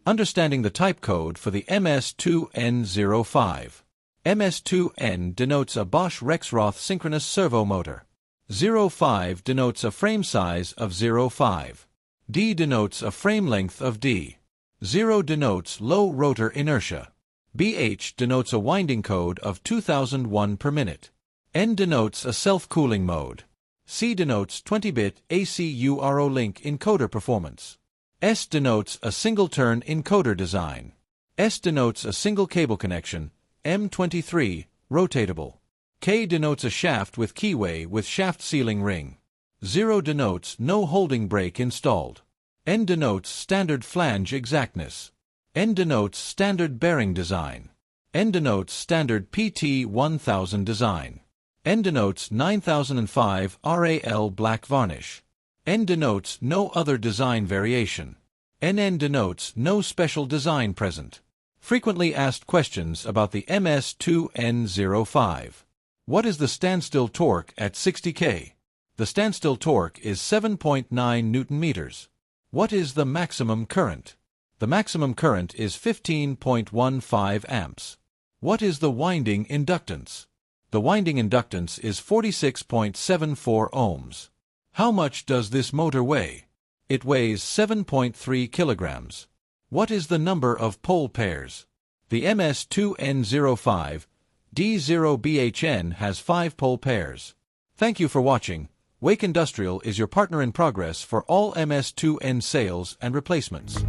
Understanding the type code for the MS2N05. MS2N denotes a Bosch Rexroth synchronous servo motor. 05 denotes a frame size of 05. D denotes a frame length of D. 0 denotes low rotor inertia. BH denotes a winding code of 2001 per minute. N denotes a self-cooling mode. C denotes 20-bit ACURO link encoder performance. S denotes a single-turn encoder design. S denotes a single cable connection, M23, rotatable. K denotes a shaft with keyway with shaft sealing ring. 0 denotes no holding brake installed. N denotes standard flange exactness. N denotes standard bearing design. N denotes standard PT1000 design. N denotes 9005 RAL black varnish. N denotes no other design variation. NN denotes no special design present. Frequently asked questions about the MS2N05. What is the standstill torque at 60 km? The standstill torque is 7.9 Nm. What is the maximum current? The maximum current is 15.15 amps. What is the winding inductance? The winding inductance is 46.74 ohms. How much does this motor weigh? It weighs 7.3 kilograms. What is the number of pole pairs? The MS2N05-D0BHN has 5 pole pairs. Thank you for watching. Wake Industrial is your partner in progress for all MS2N sales and replacements.